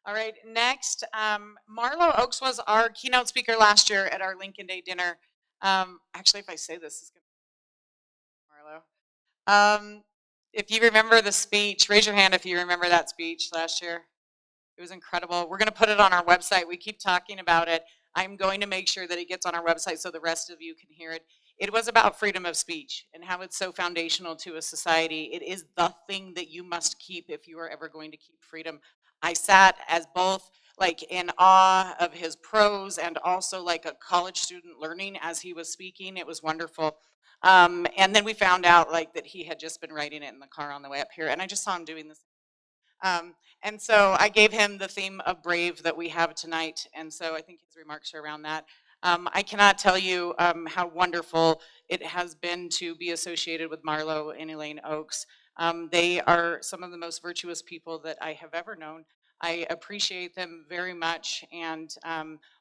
All right, next, Marlo Oakes was our keynote speaker last year at our Lincoln Day dinner. Actually, if I say this, it's going to be Marlo. If you remember the speech, raise your hand if you remember that speech last year. It was incredible. We're going to put it on our website. We keep talking about it. I'm going to make sure that it gets on our website so the rest of you can hear it. It was about freedom of speech and how it's so foundational to a society. It is the thing that you must keep if you are ever going to keep freedom. I sat as both like in awe of his prose and also like a college student learning as he was speaking. It was wonderful. And then we found out like that he had just been writing it in the car on the way up here, and I just saw him doing this. And so I gave him the theme of brave that we have tonight. And so I think his remarks are around that. I cannot tell you how wonderful it has been to be associated with Marlo and Elaine Oakes. They are some of the most virtuous people that I have ever known. I appreciate them very much. And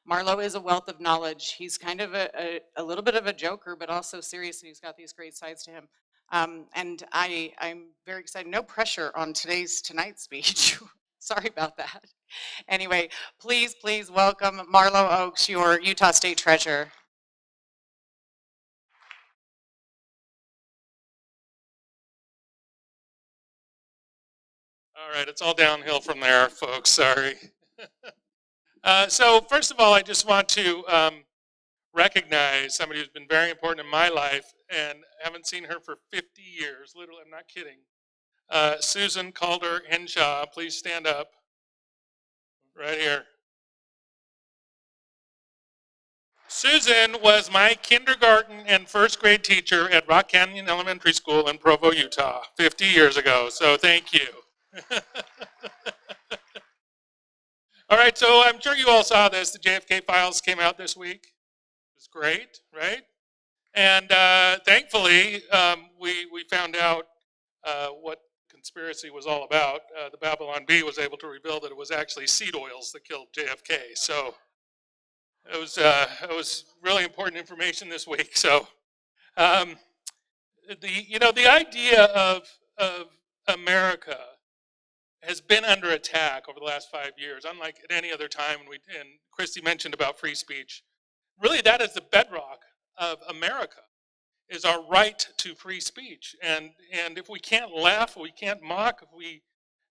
Marlo is a wealth of knowledge. He's kind of a little bit of a joker, but also serious. And he's got these great sides to him. And I'm very excited. No pressure on tonight's speech. Sorry about that. Anyway, please welcome Marlo Oakes, your Utah State Treasurer. All right, it's all downhill from there, folks. Sorry. So first of all, I just want to recognize somebody who's been very important in my life and haven't seen her for 50 years. Literally, I'm not kidding. Susan Calder Henshaw, please stand up. Right here. Susan was my kindergarten and first grade teacher at Rock Canyon Elementary School in Provo, Utah, 50 years ago. So thank you. All right, so I'm sure you all saw this. The JFK files came out this week. It was great, right? And thankfully, we found out what conspiracy was all about. The Babylon Bee was able to reveal that it was actually seed oils that killed JFK. So it was really important information this week. So um, the idea of America has been under attack over the last 5 years, unlike at any other time. And Christy mentioned about free speech. Really, that is the bedrock of America, is our right to free speech. And if we can't laugh, we can't mock,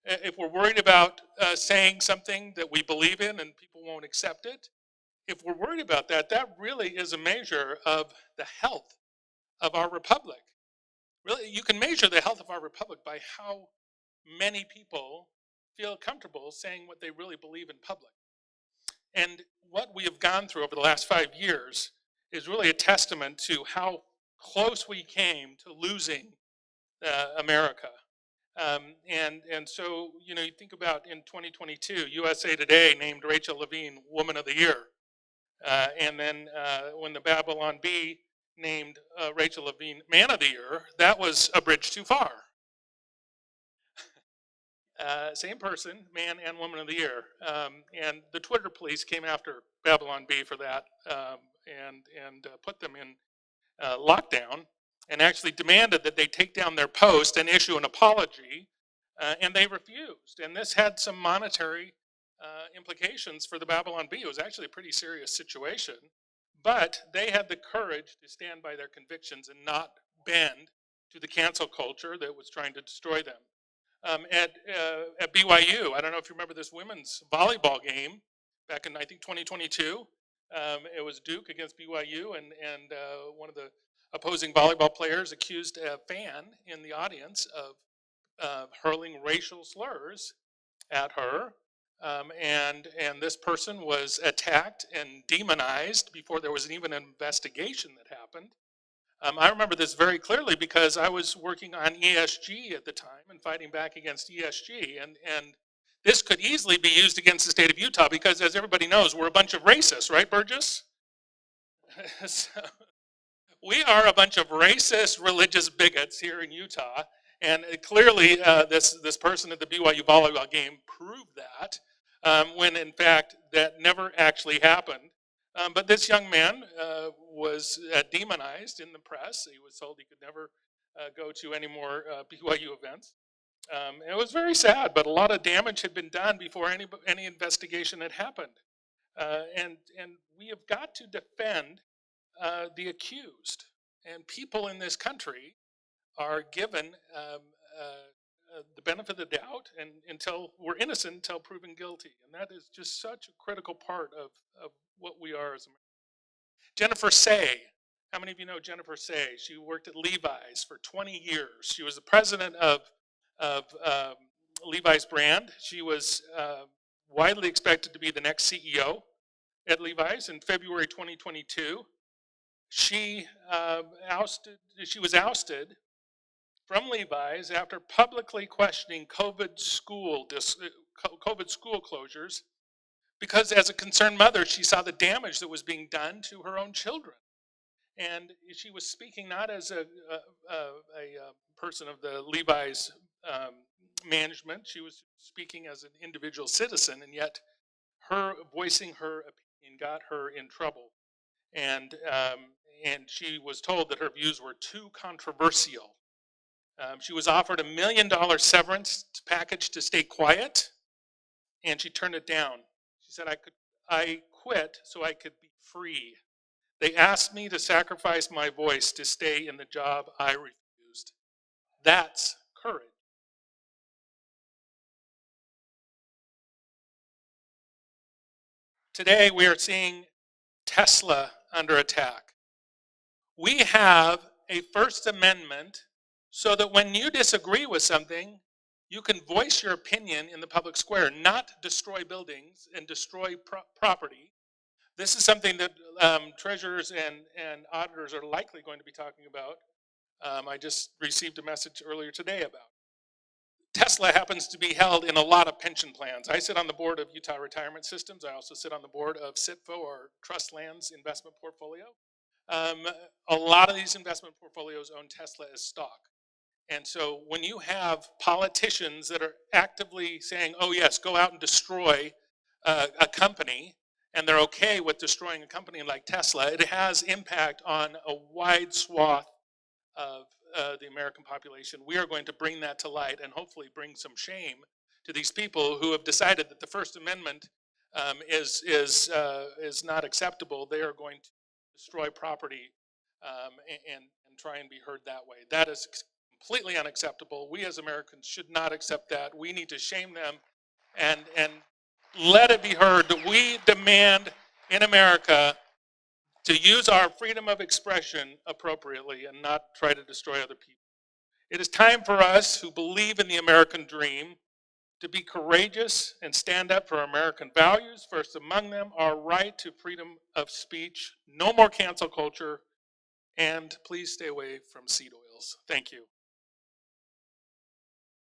if we're worried about saying something that we believe in and people won't accept it, if we're worried about that, that really is a measure of the health of our republic. Really, you can measure the health of our republic by how many people feel comfortable saying what they really believe in public. And what we have gone through over the last 5 years is really a testament to how close we came to losing America. And so, you think about in 2022, USA Today named Rachel Levine Woman of the Year. And then when the Babylon Bee named Rachel Levine Man of the Year, that was a bridge too far. Same person, man and woman of the year. And the Twitter police came after Babylon Bee for that and put them in lockdown and actually demanded that they take down their post and issue an apology. And they refused. And this had some monetary implications for the Babylon Bee. It was actually a pretty serious situation. But they had the courage to stand by their convictions and not bend to the cancel culture that was trying to destroy them. At BYU, I don't know if you remember this women's volleyball game back in, I think, 2022. It was Duke against BYU, and one of the opposing volleyball players accused a fan in the audience of hurling racial slurs at her. And this person was attacked and demonized before there was even an investigation that happened. I remember this very clearly because I was working on ESG at the time and fighting back against ESG. And this could easily be used against the state of Utah because, as everybody knows, we're a bunch of racists, right, Burgess? So, we are a bunch of racist religious bigots here in Utah. And clearly, this person at the BYU volleyball game proved that, when in fact that never actually happened. But this young man was demonized in the press. He was told he could never go to any more BYU events. It was very sad, but a lot of damage had been done before any investigation had happened. And we have got to defend the accused. And people in this country are given the benefit of the doubt and until we're innocent until proven guilty. And that is just such a critical part of what we are as Americans. Jennifer Say. How many of you know Jennifer Say? She worked at Levi's for 20 years. She was the president of Levi's brand. She was widely expected to be the next CEO at Levi's in February 2022. She was ousted from Levi's after publicly questioning COVID school closures because as a concerned mother, she saw the damage that was being done to her own children. And she was speaking not as a person of the Levi's management, she was speaking as an individual citizen, and yet her voicing her opinion got her in trouble. And she was told that her views were too controversial. She was offered $1 million severance package to stay quiet, and she turned it down. She said, I quit so I could be free. They asked me to sacrifice my voice to stay in the job I refused. That's courage. Today we are seeing Tesla under attack. We have a First Amendment so that when you disagree with something, you can voice your opinion in the public square, not destroy buildings and destroy property. This is something that treasurers and auditors are likely going to be talking about. I just received a message earlier today about. Tesla happens to be held in a lot of pension plans. I sit on the board of Utah Retirement Systems. I also sit on the board of CITFO, or Trust Lands Investment Portfolio. A lot of these investment portfolios own Tesla as stock. And so when you have politicians that are actively saying, oh yes, go out and destroy a company, and they're okay with destroying a company like Tesla, it has impact on a wide swath of the American population. We are going to bring that to light and hopefully bring some shame to these people who have decided that the First Amendment is not acceptable. They are going to destroy property and try and be heard that way. That is completely unacceptable. We as Americans should not accept that. We need to shame them and let it be heard that we demand in America to use our freedom of expression appropriately and not try to destroy other people. It is time for us who believe in the American dream to be courageous and stand up for American values, first among them our right to freedom of speech, no more cancel culture, and please stay away from seed oils. Thank you.